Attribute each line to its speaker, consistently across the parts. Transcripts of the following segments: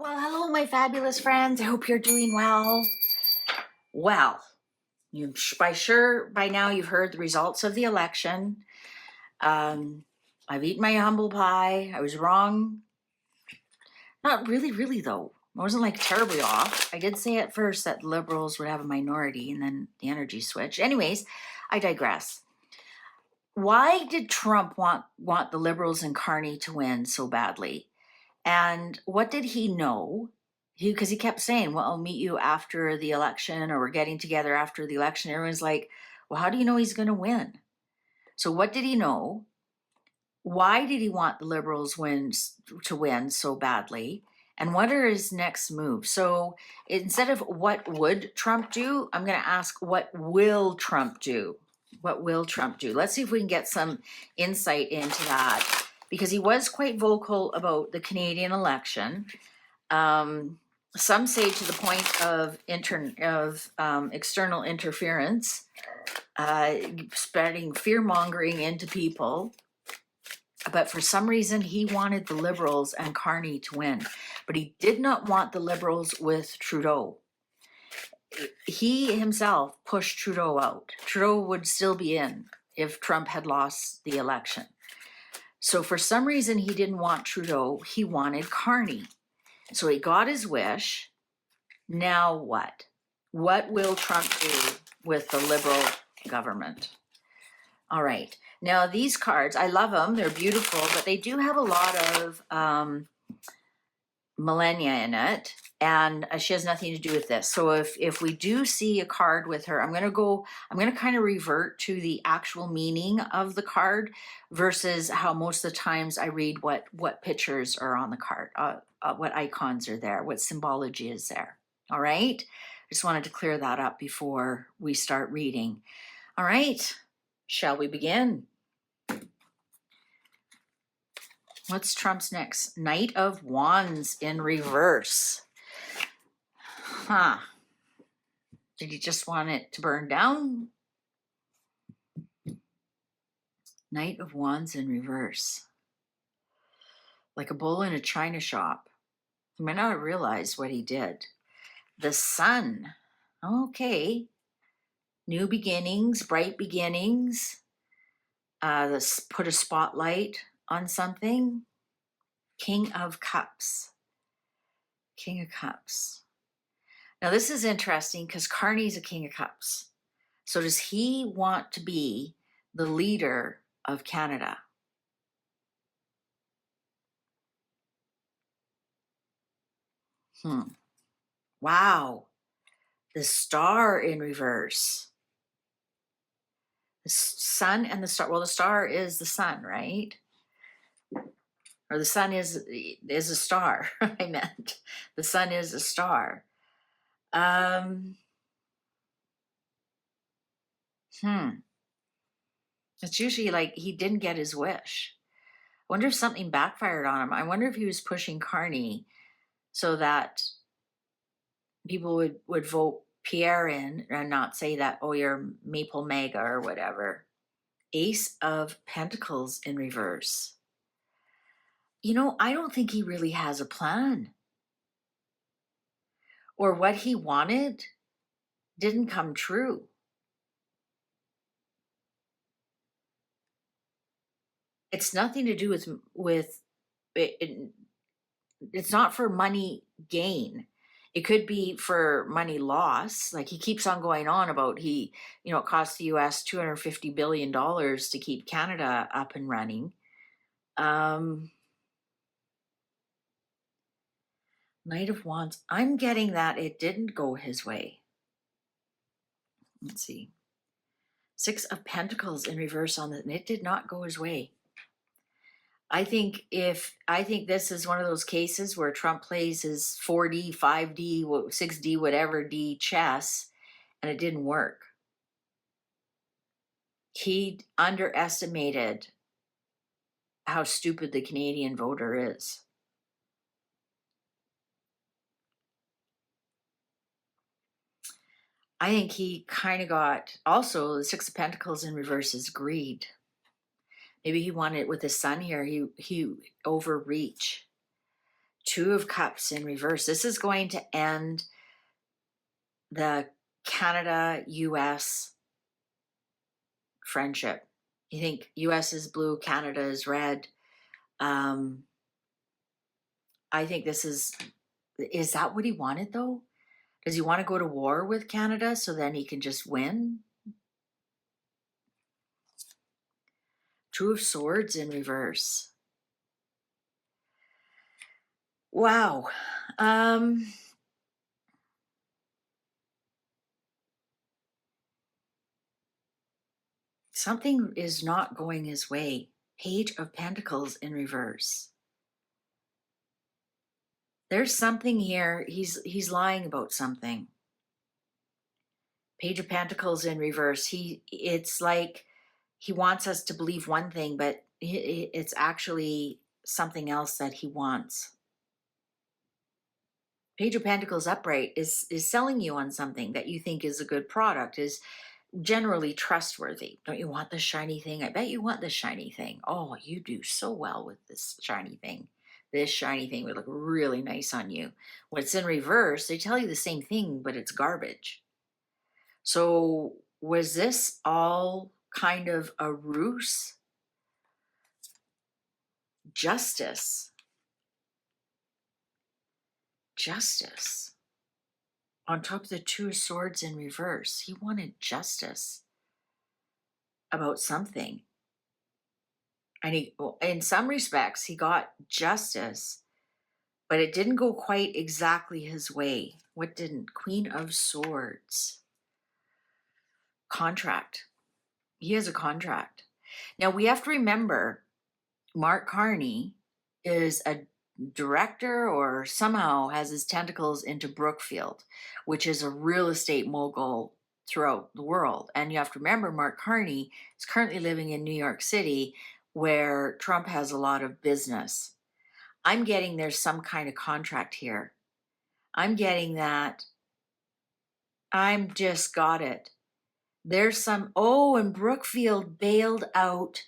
Speaker 1: Well, hello, my fabulous friends. I hope you're doing well. Well, by now you've heard the results of the election. I've eaten my humble pie. I was wrong. Not really though. I wasn't like terribly off. I did say at first that liberals would have a minority, and then the energy switch. Anyways, I digress. Why did Trump want the liberals and Carney to win so badly? And what did he know? Because he kept saying, well, I'll meet you after the election, or we're getting together after the election. Everyone's like, well, how do you know he's going to win? So what did he know? Why did he want the Liberals to win so badly? And what are his next moves? So instead of what would Trump do, I'm going to ask, what will Trump do? What will Trump do? Let's see if we can get some insight into that, because he was quite vocal about the Canadian election. Some say to the point of external interference, spreading fear-mongering into people. But for some reason, he wanted the Liberals and Carney to win. But he did not want the Liberals with Trudeau. He himself pushed Trudeau out. Trudeau would still be in if Trump had lost the election. So for some reason, he didn't want Trudeau. He wanted Carney. So he got his wish. Now what? What will Trump do with the Liberal government? All right. Now these cards, I love them. They're beautiful, but they do have a lot of millennia in it, and she has nothing to do with this. So if we do see a card with her, I'm going to kind of revert to the actual meaning of the card versus how most of the times I read what pictures are on the card, what icons are there, what symbology is there. All right. I just wanted to clear that up before we start reading. All right. Shall we begin? What's Trump's next? Knight of Wands in reverse. Huh. Did he just want it to burn down? Knight of Wands in reverse. Like a bull in a china shop. He might not have realized what he did. The Sun. Okay. New beginnings, bright beginnings. Let's put a spotlight on something. King of Cups. King of Cups. Now this is interesting because Carney's a King of Cups. So does he want to be the leader of Canada? Wow. The Star in reverse. The Sun and the Star. Well, the Star is the Sun, right? Or the Sun is a star. I meant the Sun is a star. It's usually like he didn't get his wish. I wonder if something backfired on him. I wonder if he was pushing Carney so that people would vote Pierre in and not say that, oh, you're Maple Mega or whatever. Ace of Pentacles in reverse. You know, I don't think he really has a plan. Or what he wanted didn't come true. It's nothing to do with it, it's not for money gain. It could be for money loss. Like he keeps on going on about it cost the US $250 billion to keep Canada up and running. Knight of Wands. I'm getting that it didn't go his way. Let's see. Six of Pentacles in reverse on it, and it did not go his way. I think this is one of those cases where Trump plays his 4D, 5D, 6D, whatever D chess, and it didn't work. He underestimated how stupid the Canadian voter is. I think he kind of got, also the Six of Pentacles in reverse is greed. Maybe he wanted it with his son here. He overreach. Two of Cups in reverse. This is going to end the Canada-US friendship. You think US is blue, Canada is red. I think this is that what he wanted though? Does he want to go to war with Canada so then he can just win? Two of Swords in reverse. Wow. Something is not going his way. Page of Pentacles in reverse. There's something here. He's lying about something. Page of Pentacles in reverse. It's like he wants us to believe one thing, but it's actually something else that he wants. Page of Pentacles upright is selling you on something that you think is a good product, is generally trustworthy. Don't you want the shiny thing? I bet you want the shiny thing. Oh, you do so well with this shiny thing. This shiny thing would look really nice on you. When it's in reverse, they tell you the same thing, but it's garbage. So was this all kind of a ruse? Justice. Justice. On top of the Two of Swords in reverse. He wanted justice about something. And he, in some respects, he got justice, but it didn't go quite exactly his way. What didn't? Queen of Swords. Contract. He has a contract. Now, we have to remember, Mark Carney is a director or somehow has his tentacles into Brookfield, which is a real estate mogul throughout the world. And you have to remember, Mark Carney is currently living in New York City, where Trump has a lot of business. I'm getting there's some kind of contract here. I'm getting that. I'm just got it. There's some, oh, and Brookfield bailed out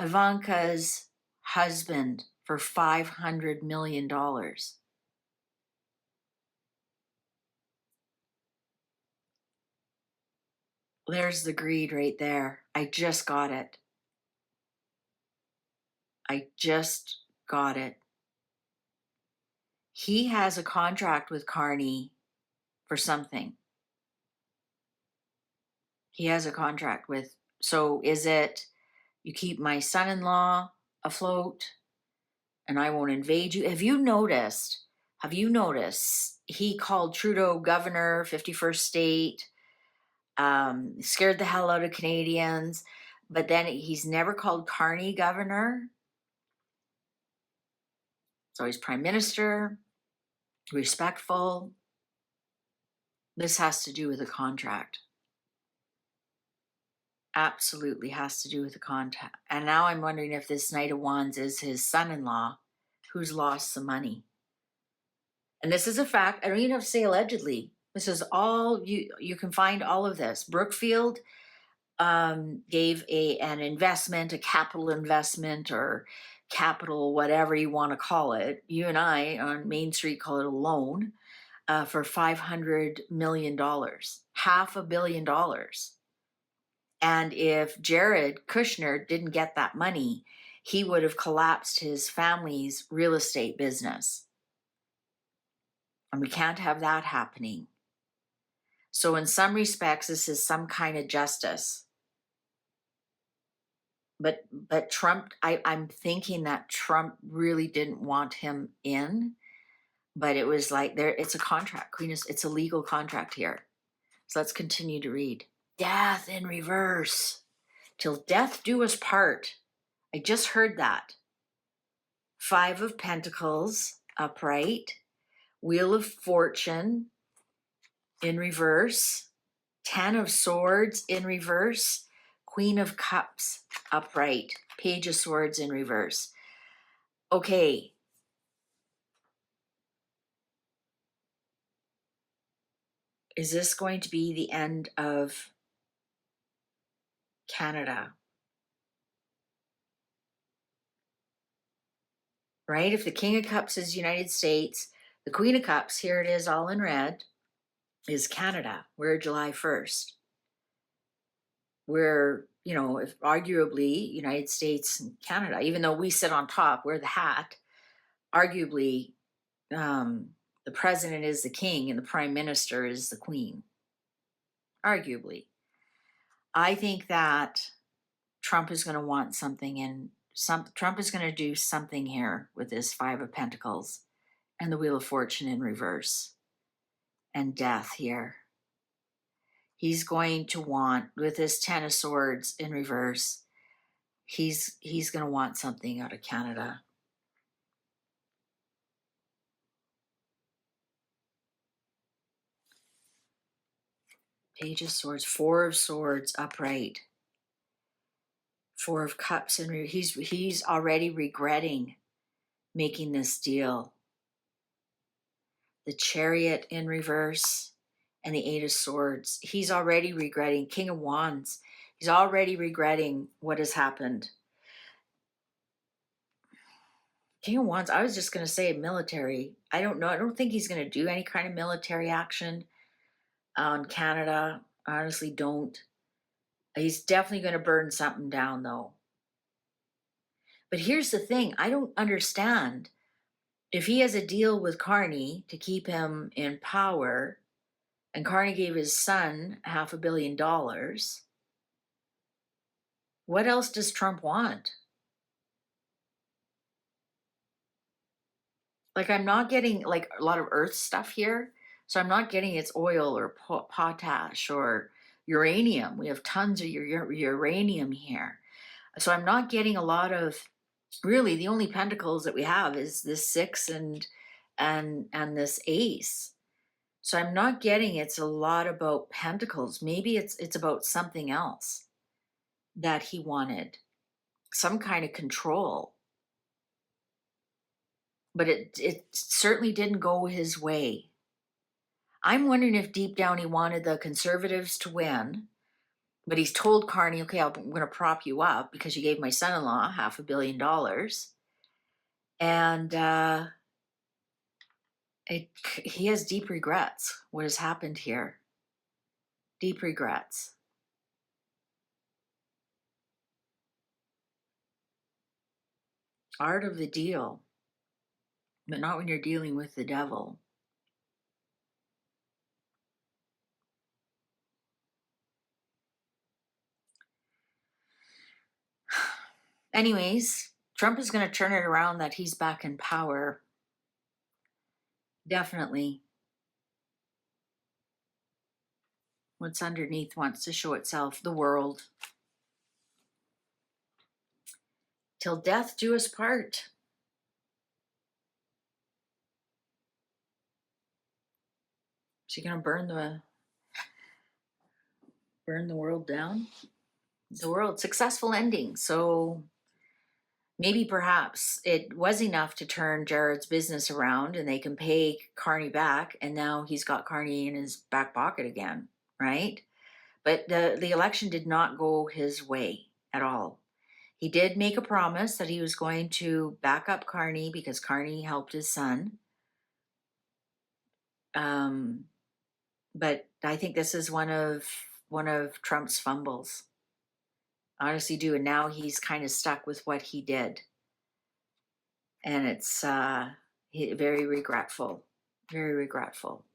Speaker 1: Ivanka's husband for $500 million. There's the greed right there. I just got it. I just got it. He has a contract with Carney for something. He has a contract with, so is it, you keep my son-in-law afloat and I won't invade you? Have you noticed he called Trudeau governor, 51st state, scared the hell out of Canadians, but then he's never called Carney governor. So he's prime minister, respectful. This has to do with a contract. Absolutely has to do with the contract. And now I'm wondering if this Knight of Wands is his son-in-law who's lost some money. And this is a fact. I don't even have to say allegedly. This is all, you can find all of this. Brookfield gave an investment, a capital investment, or capital, whatever you want to call it. You and I on Main Street call it a loan for $500 million, $500 million. And if Jared Kushner didn't get that money, he would have collapsed his family's real estate business. And we can't have that happening. So in some respects, this is some kind of justice. But Trump, I'm thinking that Trump really didn't want him in, but it was like it's a contract. It's a legal contract here. So let's continue to read. Death in reverse. Till death do us part. I just heard that. Five of Pentacles upright. Wheel of Fortune in reverse. 10 of Swords in reverse. Queen of Cups upright. Page of Swords in reverse. Okay. Is this going to be the end of Canada? right? If the King of Cups is United States, the Queen of Cups, here it is all in red, is Canada. We're July 1st. We're, if arguably United States and Canada, even though we sit on top, we're the hat, arguably the president is the king and the prime minister is the queen. Arguably. I think that Trump is going to want something, and Trump is going to do something here with this Five of Pentacles and the Wheel of Fortune in reverse and death here. He's going to want, with this Ten of Swords in reverse, he's going to want something out of Canada. Page of Swords, Four of Swords upright. Four of Cups, and he's already regretting making this deal. The Chariot in reverse and the Eight of Swords. He's already regretting. King of Wands. He's already regretting what has happened. King of Wands, I was just going to say military. I don't know. I don't think he's going to do any kind of military action on Canada. I honestly don't. He's definitely going to burn something down, though. But here's the thing. I don't understand. If he has a deal with Carney to keep him in power, and Carney gave his son $500 million, what else does Trump want? Like, I'm not getting like a lot of earth stuff here. So I'm not getting it's oil or potash or uranium. We have tons of uranium here. So I'm not getting a lot of, really the only pentacles that we have is this six and this ace. So I'm not getting it's a lot about pentacles. Maybe it's about something else that he wanted, some kind of control. But it certainly didn't go his way. I'm wondering if deep down he wanted the conservatives to win, but he's told Carney, okay, I'm going to prop you up because you gave my son-in-law $500 million. And he has deep regrets, what has happened here. Deep regrets. Art of the deal, but not when you're dealing with the devil. Anyways, Trump is going to turn it around that he's back in power. Definitely. What's underneath wants to show itself, the world. Till death do us part. Is he going to burn the world down? The world, successful ending. So maybe perhaps it was enough to turn Jared's business around and they can pay Carney back, and now he's got Carney in his back pocket again, right? But the election did not go his way at all. He did make a promise that he was going to back up Carney because Carney helped his son. But I think this is one of Trump's fumbles. I honestly do. And now he's kind of stuck with what he did. And it's very regretful. Very regretful.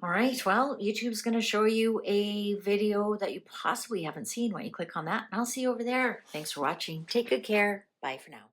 Speaker 1: All right. Well, YouTube's going to show you a video that you possibly haven't seen when you click on that. And I'll see you over there. Thanks for watching. Take good care. Bye for now.